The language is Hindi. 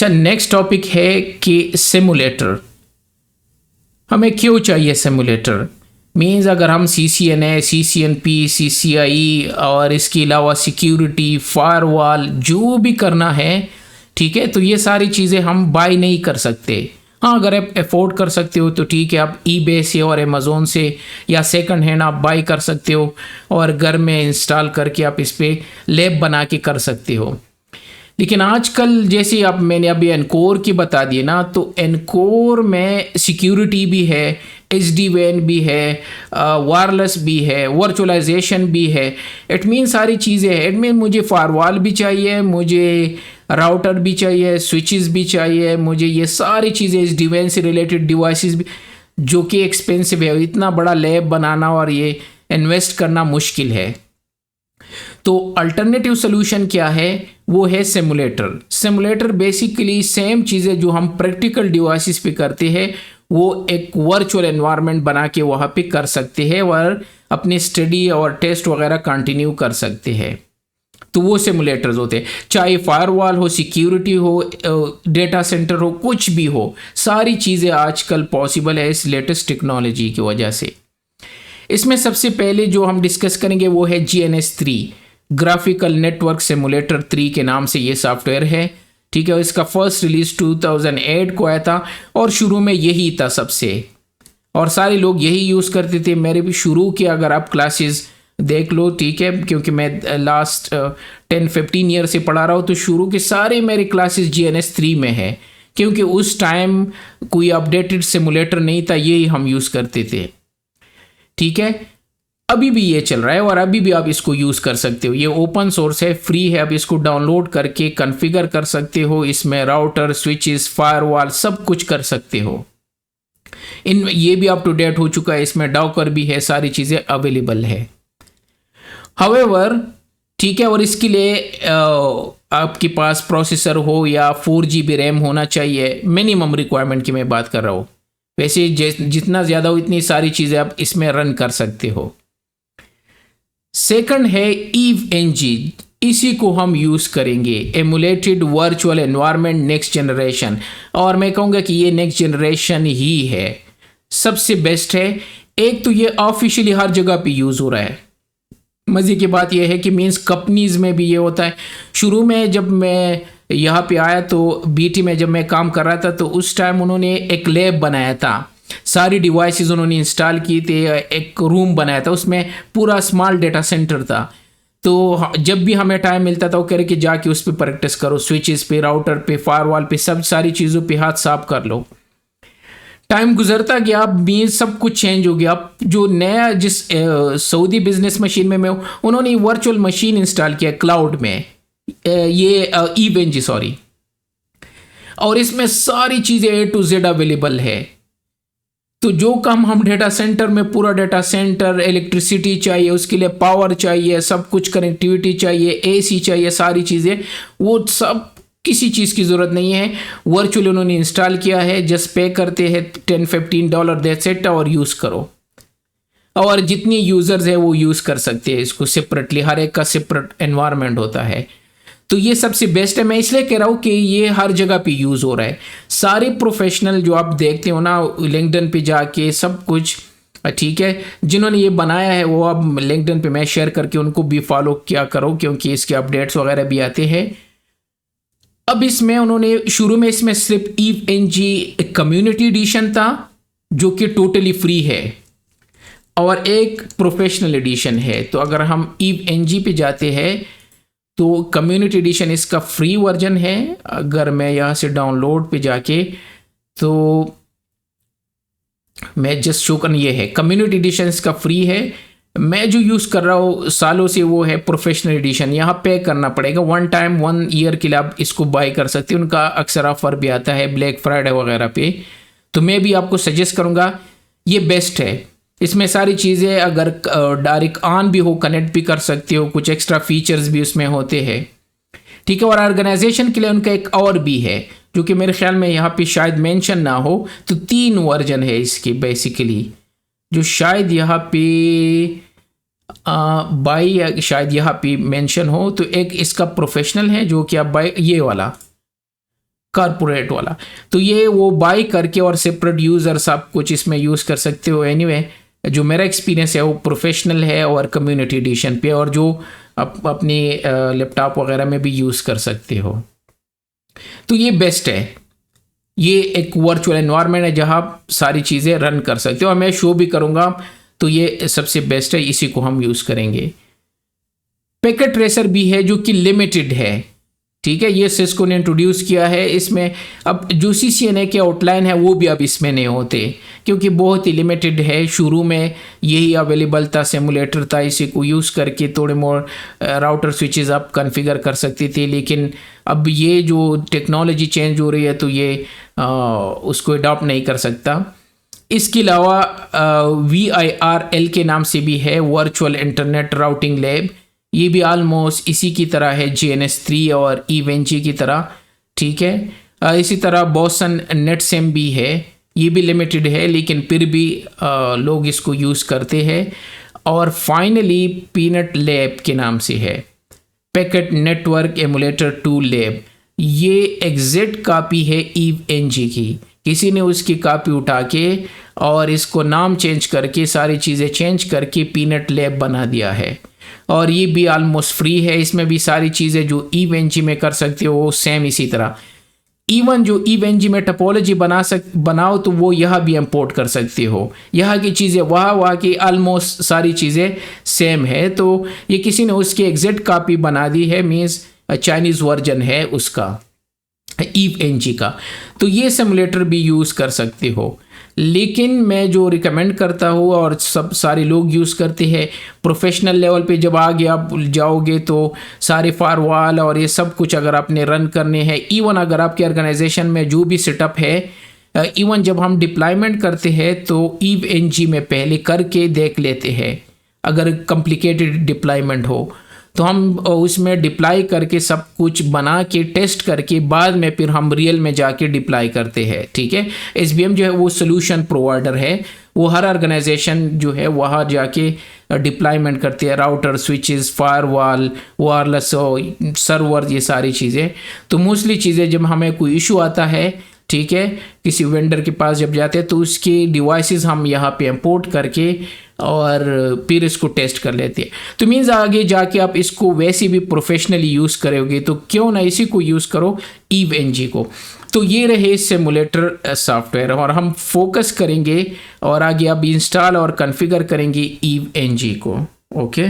अच्छा, नेक्स्ट टॉपिक है कि सिमुलेटर हमें क्यों चाहिए। सिमुलेटर मीन्स अगर हम CCNA, CCNP, CCIE और इसके अलावा सिक्योरिटी, फायरवॉल जो भी करना है, ठीक है, तो ये सारी चीज़ें हम बाय नहीं कर सकते। हाँ, अगर आप अफोर्ड कर सकते हो तो ठीक है, आप eBay से और अमेज़ोन से या सेकंड हैंड आप बाय कर सकते हो और घर में इंस्टॉल करके आप इस पर लैब बना के कर सकते हो। लेकिन आजकल जैसे अब मैंने अभी एनकोर की बता दी ना, तो एनकोर में सिक्योरिटी भी है, SD-WAN भी है, वायरलेस भी है, वर्चुअलाइजेशन भी है। इट मीन सारी चीज़ें हैं। इट मीन मुझे फायरवॉल भी चाहिए, मुझे राउटर भी चाहिए, स्विचेस भी चाहिए, मुझे ये सारी चीज़ें SD-WAN से रिलेटेड डिवाइसेस भी, जो कि एक्सपेंसिव है। इतना बड़ा लैब बनाना और ये इन्वेस्ट करना मुश्किल है। तो अल्टरनेटिव सोल्यूशन क्या है? वो है सिमुलेटर। सिमुलेटर बेसिकली सेम चीज़ें जो हम प्रैक्टिकल डिवाइसेस पे करते हैं, वो एक वर्चुअल एनवायरनमेंट बना के वहाँ पे कर सकते हैं और अपनी स्टडी और टेस्ट वगैरह कंटिन्यू कर सकते हैं। तो वो सिमुलेटर्स होते हैं, चाहे फायरवॉल हो, सिक्योरिटी हो, डेटा सेंटर हो, कुछ भी हो, सारी चीज़ें आजकल पॉसिबल है इस लेटेस्ट टेक्नोलॉजी की वजह से। इसमें सबसे पहले जो हम डिस्कस करेंगे वो है GNS3, ग्राफिकल नेटवर्क सिमुलेटर 3 के नाम से ये सॉफ्टवेयर है, ठीक है। इसका फर्स्ट रिलीज 2008 को आया था और शुरू में यही था सबसे, और सारे लोग यही यूज़ करते थे। मेरे भी शुरू के अगर आप क्लासेस देख लो, ठीक है, क्योंकि मैं लास्ट 10-15 ईयर से पढ़ा रहा हूँ, तो शुरू के सारे मेरे क्लासेस GNS3 में है, क्योंकि उस टाइम कोई अपडेटेड सिमुलेटर नहीं था, यही हम यूज़ करते थे, ठीक है। अभी भी ये चल रहा है और अभी भी आप इसको यूज़ कर सकते हो। ये ओपन सोर्स है, फ्री है, आप इसको डाउनलोड करके कॉन्फ़िगर कर सकते हो। इसमें राउटर, स्विचेस, फायरवॉल सब कुछ कर सकते हो। ये भी अप टू डेट हो चुका है, इसमें डॉकर भी है, सारी चीज़ें अवेलेबल है। हाउएवर, ठीक है, और इसके लिए आपके पास प्रोसेसर हो या 4 GB रैम होना चाहिए, मिनिमम रिक्वायरमेंट की मैं बात कर रहा हूँ। वैसे जितना ज़्यादा हो इतनी सारी चीज़ें आप इसमें रन कर सकते हो। सेकंड है EVE-NG, इसी को हम यूज़ करेंगे, emulated virtual environment next generation, और मैं कहूँगा कि ये नेक्स्ट जनरेशन ही है, सबसे बेस्ट है। एक तो ये ऑफिशियली हर जगह पे यूज़ हो रहा है। मज़े की बात यह है कि मीन्स कंपनीज़ में भी ये होता है। शुरू में जब मैं यहाँ पे आया तो BT में जब मैं काम कर रहा था, तो उस टाइम उन्होंने एक लैब बनाया था, सारी डिवाइसेस उन्होंने इंस्टॉल किए थे, एक रूम बनाया था, उसमें पूरा स्मॉल डेटा सेंटर था। तो जब भी हमें टाइम मिलता था वो कह रहे कि जाके उस पर प्रैक्टिस करो, स्विचेस पे, राउटर पे, फायरवॉल पे, सब सारी चीज़ों पे हाथ साफ कर लो। टाइम गुजरता गया, अब सब कुछ चेंज हो गया। अब जो नया जिस सऊदी बिजनेस मशीन में मैं हूँ, उन्होंने वर्चुअल मशीन इंस्टॉल किया क्लाउड में, ये EVE-NG सॉरी, और इसमें सारी चीज़ें A to Z अवेलेबल है। तो जो काम हम डेटा सेंटर में, पूरा डेटा सेंटर, इलेक्ट्रिसिटी चाहिए, उसके लिए पावर चाहिए, सब कुछ कनेक्टिविटी चाहिए, AC चाहिए, सारी चीज़ें, वो सब किसी चीज़ की ज़रूरत नहीं है। वर्चुअल उन्होंने इंस्टॉल किया है, जस्ट पे करते हैं $10-15 दैट्स इट और यूज़ करो। और जितनी यूज़र्स है वो यूज़ कर सकते हैं इसको सेपरेटली, हर एक का सेपरेट एनवायरनमेंट होता है। तो ये सबसे बेस्ट है। मैं इसलिए कह रहा हूँ कि ये हर जगह पे यूज़ हो रहा है। सारे प्रोफेशनल जो आप देखते हो ना लिंक्डइन पे जाके, सब कुछ ठीक है, जिन्होंने ये बनाया है वो अब लिंक्डइन पे मैं शेयर करके उनको भी फॉलो किया करो, क्योंकि इसके अपडेट्स वगैरह भी आते हैं। अब इसमें उन्होंने शुरू में इसमें सिर्फ EVE-NG कम्युनिटी एडिशन था जो कि टोटली फ्री है, और एक प्रोफेशनल एडिशन है। तो अगर हम EVE-NG पे जाते हैं तो कम्युनिटी एडिशन इसका फ्री वर्जन है। अगर मैं यहाँ से डाउनलोड पे जाके, तो मैं जस्ट शो करना, ये है कम्युनिटी एडिशन, इसका फ्री है। मैं जो यूज़ कर रहा हूँ सालों से वो है प्रोफेशनल एडिशन। यहाँ पे करना पड़ेगा 1 ईयर के लिए, आप इसको बाय कर सकते हैं। उनका अक्सर ऑफर भी आता है ब्लैक फ्राइडे वगैरह पे। तो मैं भी आपको सजेस्ट करूँगा, ये बेस्ट है। इसमें सारी चीज़ें अगर डायरेक्ट ऑन भी हो, कनेक्ट भी कर सकते हो, कुछ एक्स्ट्रा फीचर्स भी उसमें होते हैं, ठीक है। और ऑर्गेनाइजेशन के लिए उनका एक और भी है जो कि मेरे ख्याल में यहाँ पे शायद मेंशन ना हो। तो 3 वर्जन है इसकी बेसिकली, जो शायद यहाँ पे बाई शायद यहाँ पे मेंशन हो। तो एक इसका प्रोफेशनल है जो कि आप बाई, ये वाला कारपोरेट वाला। तो ये वो बाय करके और सेपरेट यूज़र सब कुछ इसमें यूज़ कर सकते हो। एनीवे जो मेरा एक्सपीरियंस है वो प्रोफेशनल है और कम्युनिटी एडिशन पे, और जो अपनी लैपटॉप वगैरह में भी यूज़ कर सकते हो। तो ये बेस्ट है, ये एक वर्चुअल एनवायरनमेंट है जहाँ सारी चीज़ें रन कर सकते हो, और मैं शो भी करूँगा। तो ये सबसे बेस्ट है, इसी को हम यूज़ करेंगे। पैकेट ट्रेसर भी है जो कि लिमिटेड है, ठीक है, ये सिस्को ने इंट्रोड्यूस किया है। इसमें अब जो CCNA के आउटलाइन है वो भी अब इसमें नहीं होते, क्योंकि बहुत ही लिमिटेड है। शुरू में यही अवेलेबल था, सिमुलेटर था, इसी को यूज़ करके थोड़े मोर राउटर स्विचेस आप कॉन्फ़िगर कर सकते थे। लेकिन अब ये जो टेक्नोलॉजी चेंज हो रही है तो ये उसको अडॉप्ट नहीं कर सकता। इसके अलावा VIRL के नाम से भी है, वर्चुअल इंटरनेट राउटिंग लैब। ये भी ऑलमोस्ट इसी की तरह है, GNS3 और EVNG की तरह, ठीक है। इसी तरह बोसन नेटसेम भी है, ये भी लिमिटेड है लेकिन फिर भी लोग इसको यूज़ करते हैं। और फाइनली पीनट लैब के नाम से है, पैकेट नेटवर्क एमुलेटर 2 लैब। ये एग्जैक्ट कॉपी है EVNG की, किसी ने उसकी कॉपी उठा के और इसको नाम चेंज करके सारी चीज़ें चेंज करके पीनट लैब बना दिया है। और ये भी ऑलमोस्ट फ्री है, इसमें भी सारी चीज़ें जो EVNG में कर सकते हो वो सेम इसी तरह। इवन जो EVNG में टपोलॉजी बनाओ तो वो यहाँ भी इंपोर्ट कर सकते हो, यहाँ की चीज़ें वहाँ की ऑलमोस्ट सारी चीज़ें सेम है। तो ये किसी ने उसकी एग्जैक्ट कॉपी बना दी है, मीन्स चाइनीज़ वर्जन है उसका EVNG का। तो ये सिमुलेटर भी यूज़ कर सकते हो। लेकिन मैं जो रिकमेंड करता हूँ और सब सारे लोग यूज़ करते हैं, प्रोफेशनल लेवल पे जब आगे आप जाओगे तो सारे फायरवॉल और ये सब कुछ अगर आपने रन करने हैं, इवन अगर आपके ऑर्गेनाइजेशन में जो भी सेटअप है, इवन जब हम डिप्लॉयमेंट करते हैं तो EVNG में पहले करके देख लेते हैं। अगर कॉम्प्लिकेटेड डिप्लॉयमेंट हो तो हम उसमें डिप्लॉय करके सब कुछ बना के टेस्ट करके बाद में फिर हम रियल में जाके डिप्लॉय करते हैं, ठीक है। SBM जो है वो सोल्यूशन प्रोवाइडर है, वो हर ऑर्गेनाइजेशन जो है वहाँ जाके डिप्लॉयमेंट करते हैं, router, switches, firewall, wireless server, ये सारी चीज़ें। तो मोस्टली चीज़ें जब हमें कोई इशू आता है, ठीक है, किसी वेंडर के पास जब जाते हैं तो उसके डिवाइसेस हम यहाँ पे इंपोर्ट करके और फिर इसको टेस्ट कर लेते हैं। तो मीन्स आगे जाके आप इसको वैसे भी प्रोफेशनली यूज़ करोगे तो क्यों ना इसी को यूज़ करो, EVNG को। तो ये रहे सिमुलेटर सॉफ्टवेयर, और हम फोकस करेंगे और आगे आप इंस्टॉल और कॉन्फ़िगर करेंगे EVNG को। ओके।